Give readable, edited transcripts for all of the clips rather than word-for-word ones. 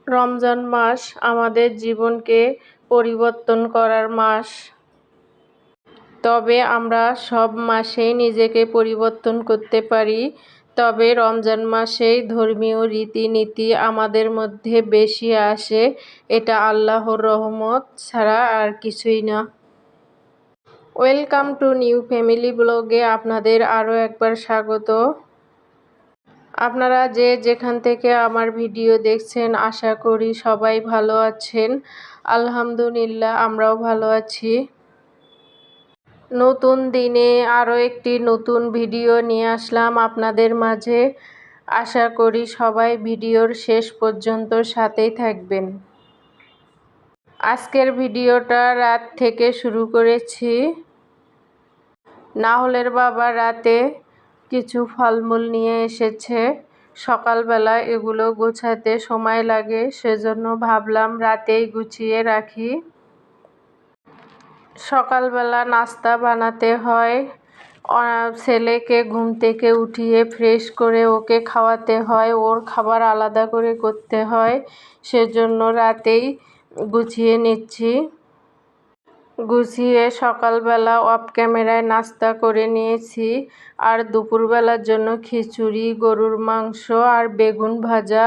রমজান মাস আমাদের জীবনকে পরিবর্তন করার মাস। তবে আমরা সব মাসেই নিজেকে পরিবর্তন করতে পারি, তবে রমজান মাসেই ধর্মীয় রীতিনীতি আমাদের মধ্যে বেশি আসে। এটা আল্লাহর রহমত ছাড়া আর কিছুই না। ওয়েলকাম টু নিউ ফ্যামিলি ব্লগে আপনাদের আরও একবার স্বাগত। আপনারা যে যেখান থেকে আমার ভিডিও দেখছেন আশা করি সবাই ভালো আছেন। আলহামদুলিল্লাহ আমরাও ভালো আছি। নতুন দিনে আরও একটি নতুন ভিডিও নিয়ে আসলাম আপনাদের মাঝে। আশা করি সবাই ভিডিওর শেষ পর্যন্ত সাথেই থাকবেন। আজকের ভিডিওটা রাত থেকে শুরু করেছি। নাহলের বাবা রাতে কিছু ফলমূল নিয়ে এসেছে। সকালবেলা এগুলো গোছাতে সময় লাগে, সেজন্য ভাবলাম রাতেই গুছিয়ে রাখি। সকালবেলা নাস্তা বানাতে হয়, ছেলেকে ঘুম থেকে উঠিয়ে ফ্রেশ করে ওকে খাওয়াতে হয়, ওর খাবার আলাদা করে করতে হয়, সেজন্য রাতেই গুছিয়ে নিচ্ছি। গুছিয়ে সকালবেলা অফ ক্যামেরায় নাস্তা করে নিয়েছি, আর দুপুরবেলার জন্য খিচুড়ি, গরুর মাংস আর বেগুন ভাজা।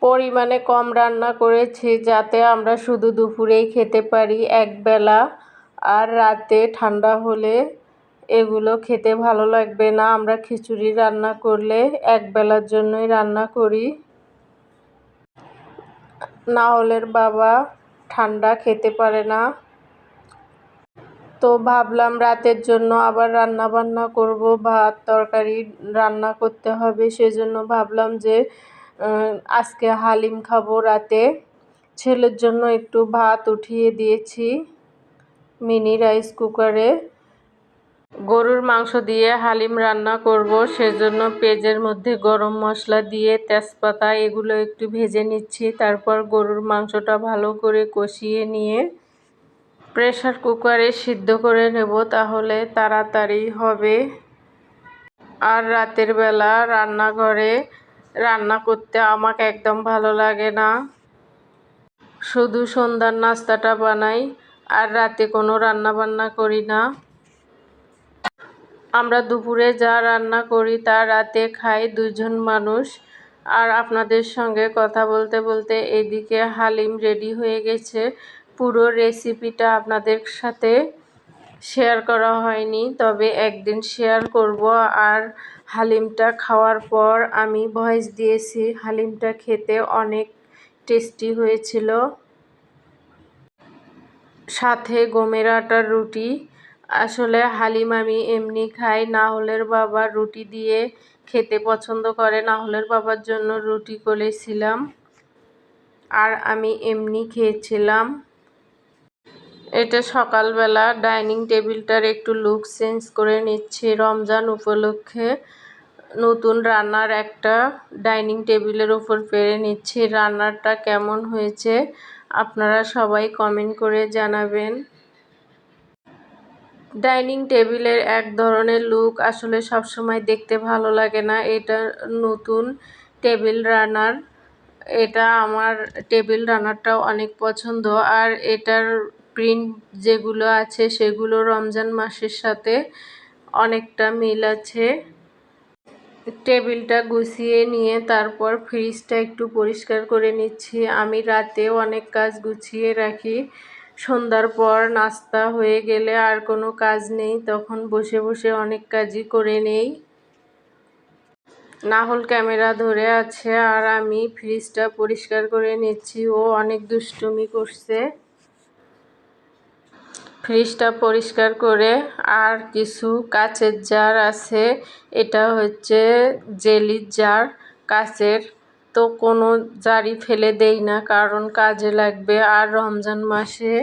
পরিমাণে কম রান্না করেছি যাতে আমরা শুধু দুপুরেই খেতে পারি একবেলা, আর রাতে ঠান্ডা হলে এগুলো খেতে ভালো লাগবে না। আমরা খিচুড়ি রান্না করলে একবেলার জন্যই রান্না করি। নাহলের বাবা ঠান্ডা খেতে পারে না, তো ভাবলাম রাতের জন্য আবার রান্না বান্না করব, ভাত তরকারি রান্না করতে হবে, সেজন্য ভাবলাম যে আজকে হালিম খাবো রাতে। ছেলের জন্য একটু ভাত উঠিয়ে দিয়েছি মিনি রাইস কুকারে। গরুর মাংস দিয়ে হালিম রান্না করব, সেজন্য পেঁয়াজের মধ্যে গরম মশলা দিয়ে তেজপাতা এগুলো একটু ভেজে নিচ্ছি। তারপর গরুর মাংসটা ভালো করে কষিয়ে নিয়ে প্রেসার কুকারে সিদ্ধ করে নেব, তাহলে তাড়াতাড়ি হবে। আর রাতের বেলা রান্নাঘরে রান্না করতে আমাকে একদম ভালো লাগে না। শুধু সন্ধ্যার নাস্তাটা বানাই, আর রাতে কোনো রান্না বান্না করি না। আমরা দুপুরে যা রান্না করি তা রাতে খাই দুজন মানুষ। আর আপনাদের সঙ্গে কথা বলতে বলতে এদিকে হালিম রেডি হয়ে গেছে। পুরো রেসিপিটা আপনাদের সাথে শেয়ার করা হয়নি, তবে একদিন শেয়ার করব। আর হালিমটা খাওয়ার পর আমি ভয়েস দিয়েছি। হালিমটা খেতে অনেক টেস্টি হয়েছিল, সাথে গমের আটার রুটি। আসলে হালিম আমি এমনি খাই, নাহলের বাবা রুটি দিয়ে খেতে পছন্দ করে। নাহলের বাবার জন্য রুটি করেছিলাম, আর আমি এমনি খেয়েছিলাম। এটা সকালবেলা ডাইনিং টেবিলটার একটু লুক চেঞ্জ করে নিচ্ছি। রমজান উপলক্ষে নতুন রান্নার একটা ডাইনিং টেবিলের উপর পেরে নিচ্ছি। রান্নাটা কেমন হয়েছে আপনারা সবাই কমেন্ট করে জানাবেন। ডাইনিং টেবিলের এক ধরনের লুক আসলে সবসময় দেখতে ভালো লাগে না। এটা নতুন টেবিল রানার, এটা আমার টেবিল রানারটাও অনেক পছন্দ। আর এটার প্রিন্ট যেগুলো আছে সেগুলো রমজান মাসের সাথে অনেকটা মিল আছে। টেবিলটা গুছিয়ে নিয়ে তারপর ফ্রিজটা একটু পরিষ্কার করে নিচ্ছি। আমি রাতেও অনেক কাজ গুছিয়ে রাখি। সন্ধ্যার পর নাস্তা হয়ে গেলে আর কোনো কাজ নেই, তখন বসে বসে অনেক কাজই করে নেই। নাহল ক্যামেরা ধরে আছে আর আমি ফ্রিজটা পরিষ্কার করে নিচ্ছি। ও অনেক দুষ্টুমি করছে। ফ্রিজটা পরিষ্কার করে আর কিছু কাচের জার আছে, এটা হচ্ছে জেলির জার কাচের, তো কোনো জারই ফেলে দেই না কারণ কাজে লাগবে। আর রমজান মাসে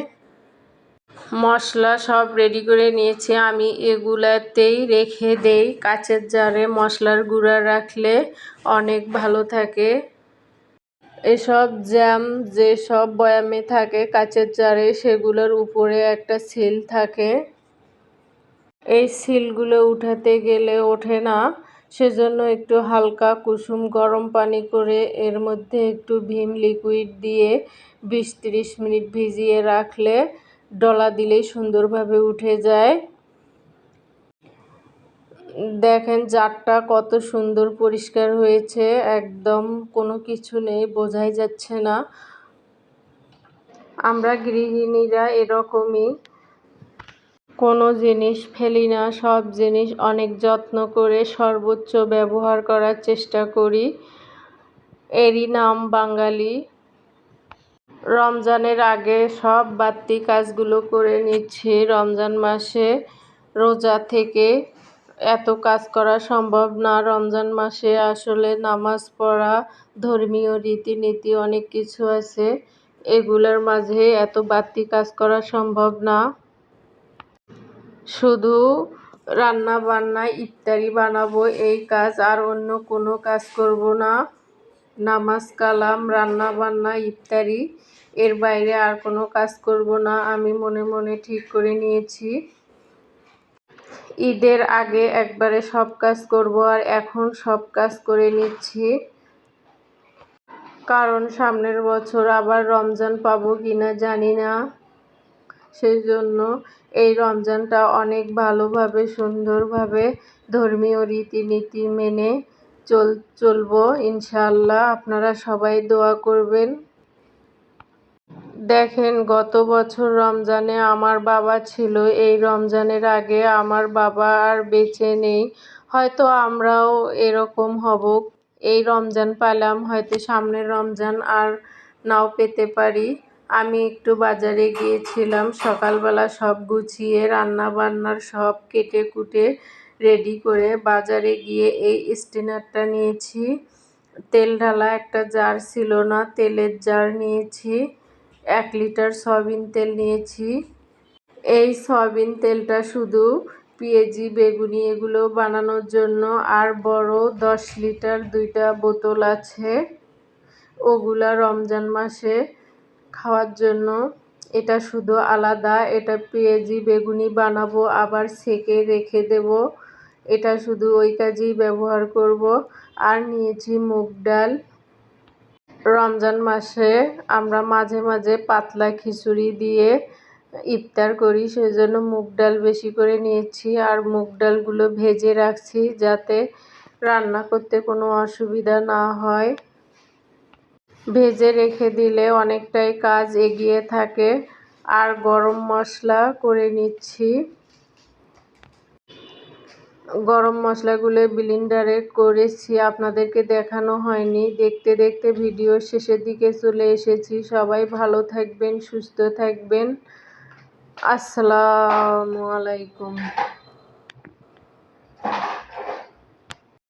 মশলা সব রেডি করে নিয়েছি, আমি এগুলাতেই রেখে দেই। কাচের জারে মশলার গুঁড়া রাখলে অনেক ভালো থাকে। এসব জ্যাম যেসব বয়ামে থাকে কাচের জারে, সেগুলোর উপরে একটা সিল থাকে। এই সিলগুলো উঠাতে গেলে ওঠে না, সেজন্য একটু হালকা কুসুম গরম পানি করে এর মধ্যে একটু ভিম লিকুইড দিয়ে 20-30 মিনিট ভিজিয়ে রাখলে ডলা দিলেই সুন্দরভাবে উঠে যায়। দেখেন জারটা কত সুন্দর পরিষ্কার হয়েছে, একদম কোনো কিছু নেই, বোঝাই যাচ্ছে না। আমরা গৃহিণীরা এরকমই, কোনো জিনিস ফেলি না, সব জিনিস অনেক যত্ন করে সর্বোচ্চ ব্যবহার করার চেষ্টা করি। এরই নাম বাঙালি। রমজানের আগে সব বাড়তি কাজগুলো করে নিচ্ছি। রমজান মাসে রোজা থেকে এত কাজ করা সম্ভব না। রমজান মাসে আসলে নামাজ পড়া, ধর্মীয় রীতিনীতি অনেক কিছু আছে, এগুলোর মাঝে এত বাড়তি কাজ করা সম্ভব না। শুধু রান্না বান্না ইফতারি বানাবো এই কাজ, আর অন্য কোনো কাজ করব না। নামাজ কালাম রান্না বান্না ইফতারি, এর বাইরে আর কোনো কাজ করব না, আমি মনে মনে ঠিক করে নিয়েছি। ঈদের আগে একবারে সব কাজ করব, আর এখন সব কাজ করে নিচ্ছি, কারণ সামনের বছর আবার রমজান পাবো কিনা জানি না। সেই জন্য এই রমজানটা অনেক ভালোভাবে সুন্দরভাবে ধর্মীয় রীতিনীতি মেনে চলবো ইনশাআল্লাহ। আপনারা সবাই দোয়া করবেন। দেখেন গত বছর রমজানে আমার বাবা ছিল, এই রমজানের আগে আমার বাবা আর বেঁচে নেই। হয়তো আমরাও এরকম হব, এই রমজান পেলাম, হয়তো সামনের রমজান আর নাও পেতে পারি। আমি একটু বাজারে গিয়েছিলাম, সকালবেলা সব গুছিয়ে রান্না বান্নার সব কেটে কুটে রেডি করে বাজারে গিয়ে এই স্ট্রেনারটা নিয়েছি। তেল ঢালা একটা জার ছিল না, তেলের জার নিয়েছি। 1 লিটার সয়াবিন তেল নিয়েছি। এই সয়াবিন তেলটা শুধু পেঁয়াজি বেগুনি এগুলো বানানোর জন্য, আর বড় 10 লিটার 2টা বোতল আছে, ওগুলা রমজান মাসে খাওয়ার জন্য। এটা শুধু আলাদা, এটা পেঁয়াজি বেগুনি বানাবো আবার সেকে রেখে দেব, এটা শুধু ওই কাজেই ব্যবহার করব। আর নিয়েছি মুগ ডাল। রমজান মাসে আমরা মাঝে মাঝে পাতলা খিচুড়ি দিয়ে ইফতার করি, সেজন্য মুগ ডাল বেশি করে নিয়েছি। আর মুগ ডালগুলো ভেজে রাখছি যাতে রান্না করতে কোনো অসুবিধা না হয়। ভেজে রেখে দিলে অনেকটাই কাজ এগিয়ে থাকে। আর গরম মশলা করে নিচ্ছি, গরম মশলাগুলো ব্লেন্ডারে করেছি, আপনাদেরকে দেখানো হয়নি। দেখতে দেখতে ভিডিও শেষের দিকে চলে এসেছি। সবাই ভালো থাকবেন, সুস্থ থাকবেন। আসসালামু আলাইকুম।